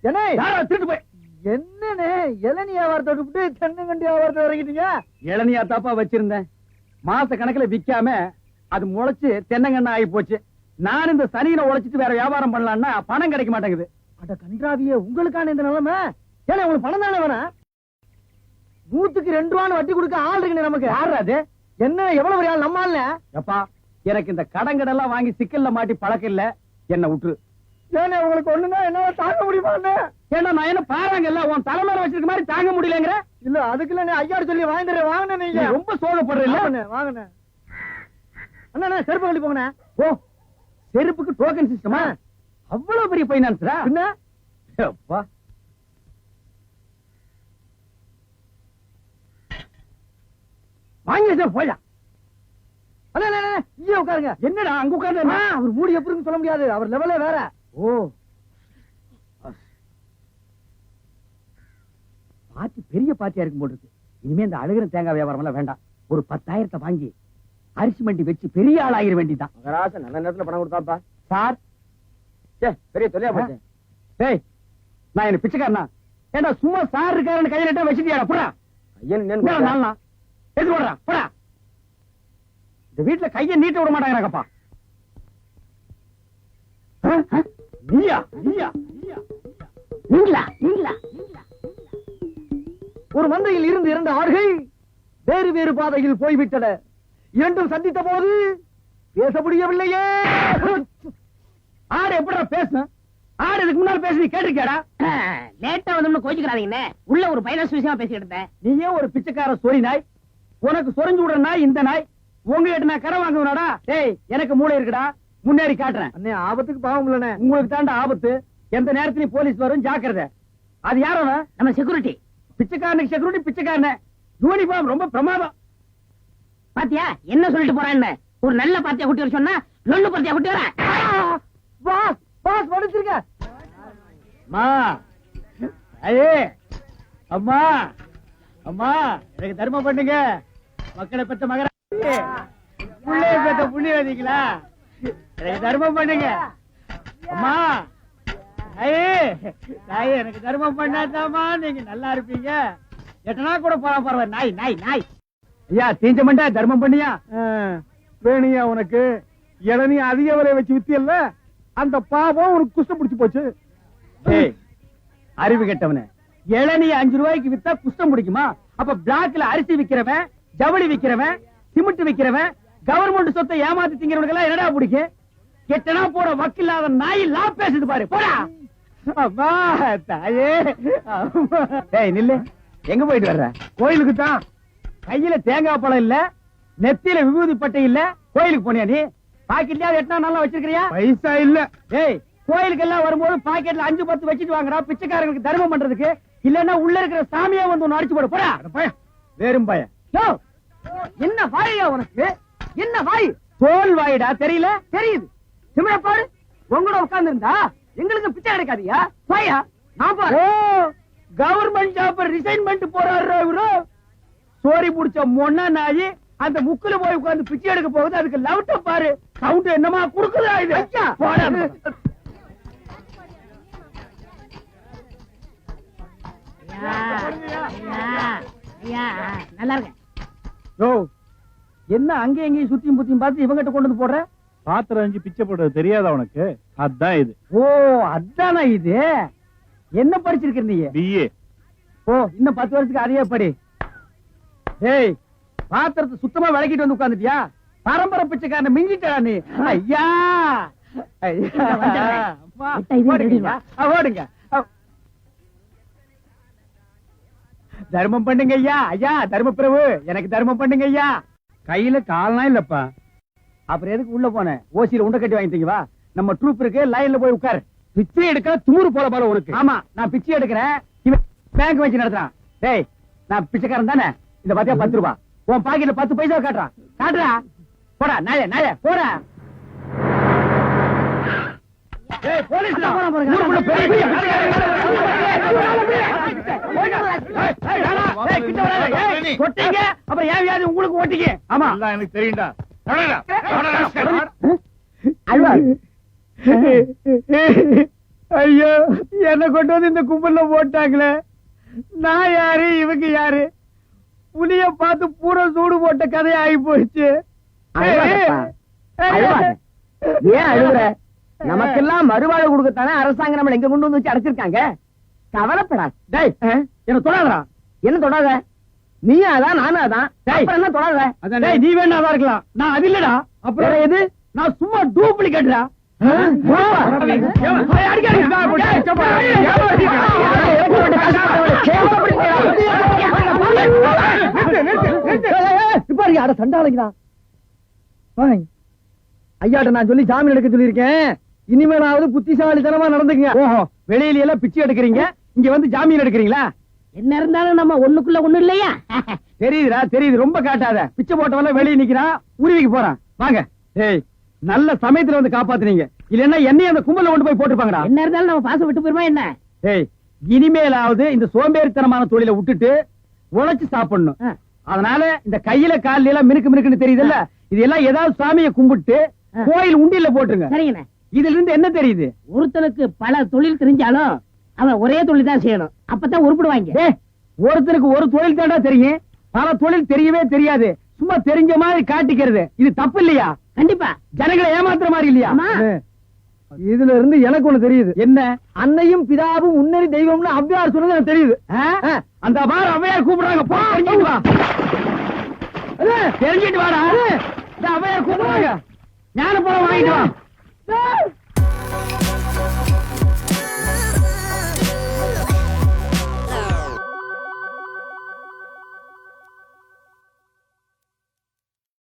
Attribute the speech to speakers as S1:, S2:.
S1: என்ன
S2: திருட்டு போய்
S1: என்னன்னு இளநீ வியாபாரத்தை விட்டு தென்னங்கண்டி வியாபாரத்தை இறங்கிட்டீங்க?
S2: இளநியா தாப்பா வச்சிருந்தேன். மாச கணக்குல விக்காம அது முளைச்சு தென்னங்கண்ணா ஆகி போச்சு. நான் இந்த சனியில உழைச்சிட்டு வேற வியாபாரம் பண்ணலாம்னா பணம் கிடைக்க மாட்டேங்குது.
S1: அட கன்றாவியே, உங்களுக்கான இந்த நிலைமை. ஏன்னா உங்களுக்கு பணம் தானே வேணும். 100க்கு 2 ரூபான்னு வட்டி கொடுக்க ஆள் இருக்கு நமக்கு.
S2: யாரு அது?
S1: என்ன எவ்வளவு பெரிய ஆள் நம்ம ஆள்ல?
S2: எப்பா எனக்கு இந்த கடங்கடெல்லாம் வாங்கி சிக்கல்ல மாட்டி பழக்கம் இல்ல, என்ன விட்டுரு.
S1: ஏன்னா உங்களுக்கு ஒண்ணுன்னா என்ன தாங்க முடியுமா?
S2: ஏன்னா நான் என்ன பாருங்கல்ல உன் தலைமையில வச்சிருக்க மாதிரி தாங்க முடியலங்கிற.
S1: இல்ல அதுக்குள்ள நீ ஐயாடு சொல்லி வாங்கிடுறேன். வாங்கினேன் நீங்க
S2: ரொம்ப சோகப்படுறீங்க.
S1: வாங்கினேன் அண்ணா. செருப்பு கழட்டி போங்கண்ணே.
S2: ஓ செருப்புக்கு டோக்கன் சிஸ்டமா? அவ்வளவு பெரிய பைனான்ஸ்ரா?
S1: என்ன
S2: அப்பா வாங்கி போயா.
S1: இங்கே உட்காருங்க.
S2: என்னடா அங்க உட்கார்ந்து?
S1: அவர் மூடி எப்படின்னு சொல்ல முடியாது, அவர் லெவலே வேற.
S2: ஓ பாத்தி பெரிய பாத்தியா இருக்கும் போல இருக்கு. இனிமே இந்த அழுகிற தேங்காய் வியாபாரம் எல்லாம் வேண்டாம். ஒரு 10,000 வாங்கி அரிசி மண்டி வச்சு பெரிய ஆள் ஆகிற வேண்டிதான்.
S1: மகராசன் நல்ல நேரத்துல பணம் கொடுத்தாப்பா.
S2: சார்
S1: பெரிய தொல்லையா போச்சு.
S2: டேய் நான் என்ன பிச்சைக்காரனா? ஏண்டா சும்மா சார் இருக்காருன்னு கையில வச்சுட்டியாடா? போடா நாளா எது போடுறா போடா. இந்த வீட்டுல கையை நீட்ட விட மாட்டாங்கப்பா. நீயா நீயா
S1: நீங்களா நீங்களா? ஒரு மந்தையில் இருந்து 2 ஆடுகள் வேறு வேறு பாதையில் போய்விட்டன. இரண்டும் சந்தித்த போது பேச முடியவில்லையே.
S2: ஆடு எப்படா பேசணும்? ஆடு இதுக்கு முன்னாடி பேசி நீ கேட்டிருக்கியாடா?
S3: லேட்டா வந்து கோச்சுக்கிறாதீங்கன்னு உள்ள ஒரு பைனான்ஸ் விஷயமா பேசிக்கிட்டு இருந்தேன்.
S2: நீயே ஒரு பிச்சைக்கார சொறி நாய். உனக்கு சொரிஞ்சு விடுற நாய் இந்த நாய். உங்ககிட்ட நான் கடன் வாங்குவனாடா? டேய் எனக்கு மூளை இருக்குடா, முன்னேறி காட்டுறேன்.
S1: அண்ணே ஆபத்துக்கு பாவம் இல்லனே.
S2: உங்களுக்கு தாண்டா ஆபத்து. எந்த நேரத்திலயும் போலீஸ் வரும், ஜாக்கிரதை. அது யாரோ
S3: நம்ம செக்யூரிட்டி.
S2: பிச்சைக்காரனுக்கு செக்யூரிட்டி பிச்சைக்காரன. யூனிஃபார்ம் ரொம்ப பிரமாதம்.
S3: பாத்தியா என்ன சொல்லிட்டு போறான்னு? ஒரு நல்ல பாத்தியா குட்டி வர சொன்னா லொல்லு பாத்தியா குட்டி வர.
S1: பாஸ் பாஸ் வடிச்சிருக்க.
S2: அம்மா ஐயே அம்மா அம்மா எனக்கு தர்மம் பண்ணுங்க. மக்களை பெற்ற மகர புள்ளைய பெற்ற புண்ணியவதிங்களா, எனக்கு தர்மம் பண்ணுங்க. அம்மா ஐயே தாயே எனக்கு தர்மம் பண்ணாதாமா நீங்க நல்லா இருப்பீங்க. எட்டனா கூட போறா பரவாயில்ல. நாய் நாய் நாய். ஐயா தீஞ்ச மண்டா தர்மம் பண்ணியா?
S1: வேணியா உனக்கு இளநீ அதிக விலை வச்சு வித்தியல்ல, அந்த பாவம் உனக்கு குஷ்டம் பிடிச்சு போச்சு.
S2: ஏய் அறிவு கெட்டவனே, இளநீ 5 ரூபாய்க்கு வித்தா குஷ்டம் பிடிக்குமா? அப்ப பிளாக்ல அரிசி விக்கிறவன், ஜவுளி விக்கிறவன், சிமெண்ட் விக்கிறவன், கவர்மெண்ட் சொத்தை ஏமாத்தி திங்கிறவனுக்கு எல்லாம் என்னடா பிடிக்கும்? எட்டனா போற வக்கில்லாத நாய் லா பேசுது பாரு. போடா. அம்மா தாயே. டேய் நில்லு. எங்க போயிட்டு வர்ற?
S1: கோயிலுக்கு தான்.
S2: கையில தேங்காய் பழம் இல்ல, நெத்தியில விபூதி பட்டை இல்ல, கோயிலுக்கு போனியா நீ? பாக்கெட்லயா எட்டனா நல்லா வச்சிருக்கிறியா?
S1: பைசா இல்ல.
S2: டேய் கோயிலுக்கு எல்லாம் வரும்போது பாக்கெட்ல 5-10 வச்சிட்டு வாங்கடா, பிச்சைக்காரங்களுக்கு தர்மம் பண்றதுக்கு. இல்லன்னா உள்ள இருக்கிற சாமியா வந்து ஒன்னு அடிச்சு போடு. போடா பையன், வேறும் பையன்.
S1: என்ன வாயா உனக்கு? என்ன வாய்?
S2: தோல் வாயிடா, தெரியல?
S1: தெரியுது. சிமிழ பாரு. உங்களோட உட்கார்ந்து இருந்தா எங்களுக்கு பிச்சை கிடைக்காதியா? வாயா நான் பாரு.
S2: கவர்மெண்ட் ஜாப் ரிசைன் பண்ணிட்டு போறாரு இவரு. சோரி புடிச்ச மொன்னா நாயி அந்த முக்குல போய் உட்கார்ந்து பிச்சை எடுக்க போகுது. அதுக்கு லவுட்ட பாரு. சவுண்ட் என்னமா குடுக்குதா இது?
S3: நல்லா இருக்க.
S2: என்ன அங்கே எங்கேயும் சுத்தியும் புத்தியும் பார்த்து இவங்கிட்ட கொண்டு வந்து போடுற?
S1: பாத்திரம் அஞ்சு பிச்சை போடுறது தெரியாதா உனக்கு? அதான் இது.
S2: ஓ அதானா இது? என்ன படிச்சிருக்க நீ?
S1: பிஏ.
S2: ஓ இன்னும் 10 வருஷத்துக்கு அதையே படி. ஏய் பாத்திரத்தை சுத்தமா விளக்கிட்டு வந்து உட்கார்ந்துட்டியா? பரம்பரை பிச்சைக்காரனை மிஞ்சிட்டா நீ. ஐயா ஓடுங்க. தர்மம் பண்ணுங்க ஐயா. ஐயா தர்ம பிரபு எனக்கு தர்மம் பண்ணுங்க ஐயா. கையில கால்னா இல்லப்பா. அப்புறம் எதுக்கு உள்ள போனேன்? ஓசியில உண்டை கட்டி வாங்கிட்டீங்க. வா நம்ம ட்ரூப் இருக்கு, லைன்ல போய் உட்காரு. பிச்சை எடுக்க துமுறு போல போல உனக்கு. ஆமா நான் பிச்சை எடுக்கிறேன், இவன் பேங்க் வச்சு நடத்துறான். டேய் நான் பிச்சைக்காரன் தானே? இந்த பாத்தியா 10 ரூபாய் உன் பாக்கெட்ல 10 பைசா காட்டுறான். காட்டுறா. போடா நாய நாய போடா. ஏய் போலீஸ் ஊருக்குள்ள பெரிய கொட்டிங்க. அப்புறம் ஏன் வியாதி உங்களுக்கு ஓட்டிங்க? ஆமா
S1: எனக்கு தெரியும்டா.
S2: ஐயோ என்ன கொண்டு வந்து இந்த கும்பல்ல போட்டாங்களே. நான் யாரு இவங்க யாரு? புலிய பார்த்து பூரா சூடு போட்ட கதை ஆகி போயிடுச்சு.
S1: ஏன் அழுகுற? நமக்கெல்லாம் மறுவாழ கொடுக்கத்தானே அரசாங்கம் நம்மள எங்க கொண்டு வந்து வச்சு அடைச்சிருக்காங்க. கவலைப்படாது.
S2: டேய் என்ன தொடாதடா.
S1: என்ன தொடாத? நீ அதான் நானும் அதான். அப்புறம் என்ன தொடாத?
S2: டேய் நீ வேணா அதான் இருக்கலாம், நான் அது இல்லடா. அப்புறம் எது? நான் சும்மா டூப்ளிகேட்ரா.
S1: ஐயாட்ட நான் சொல்லி ஜாமீன் எடுக்க சொல்லியிருக்கேன். இனிமேலாவது புத்திசாலித்தனமா நடந்துக்குங்க.
S2: ஓஹோ, வெளியில எல்லாம் பிச்சை எடுக்கிறீங்க, இங்க வந்து ஜாமீன் எடுக்கிறீங்களா?
S3: என்ன இருந்தாலும் நம்ம ஒண்ணுக்குள்ள ஒண்ணு இல்லையா?
S2: தெரியுதுடா தெரியுது, ரொம்ப காட்டாத. பிச்சை போட்டவெல்லாம் வெளியே நிக்கிறான், உருவிக்கு போறான். வாங்க. டேய் நல்ல சமயத்துல வந்து காப்பாத்துனீங்க, இல்லன்னா என்னைய அந்த கும்பல கொண்டு போய் போட்டுருப்பாங்கடா.
S3: என்ன இருந்தாலும் நம்ம பாசம் விட்டு போயிருமா என்ன?
S2: டேய் இனிமேலாவது இந்த சோம்பேறித்தனமான தொழிலை விட்டுட்டு உழைச்சு சாப்பிடணும். அதனால இந்த கையில கால்ல எல்லாம் மினுக்கு மினுக்குன்னு தெரியுதுல்ல, இது எல்லாம் ஏதாவது சாமியை கும்பிட்டு கோயில் உண்டியில போட்டுருங்க.
S3: சரிங்கண்ணே.
S2: இதுல இருந்து என்ன தெரியுது?
S3: ஒருத்தனுக்கு பல தொழில் தெரிஞ்சாலும் அவன் ஒரே தொழில் தான் செய்யணும், அப்பதான் உருப்பிடுவாங்க.
S2: டேய் ஒருத்தருக்கு ஒரு தொழில் தாண்டா தெரியும், பல தொழில் தெரியவே தெரியாது. சும்மா தெரிஞ்ச மாதிரி காட்டிக்கிறது இது தப்பு இல்லையா?
S3: கண்டிப்பா.
S2: ஜனங்களை ஏமாத்துற மாதிரி இல்லையா?
S3: ஆமா.
S1: இதுல இருந்து எனக்கு ஒண்ணு தெரியுது.
S2: என்ன?
S1: அன்னையும் பிதாவும் முன்னறி தெய்வம்னு அவ்வையார் சொன்னது எனக்கு தெரியுது.
S2: அந்த பார் அவையார் கூப்பிடுறாங்க, போ தெரிஞ்சிட்டு வா. தெரிஞ்சிட்டு வாடா. இந்த அவையார் கூப்பிடுறாங்க, ஞான பழம் வாங்கிட்டு வா.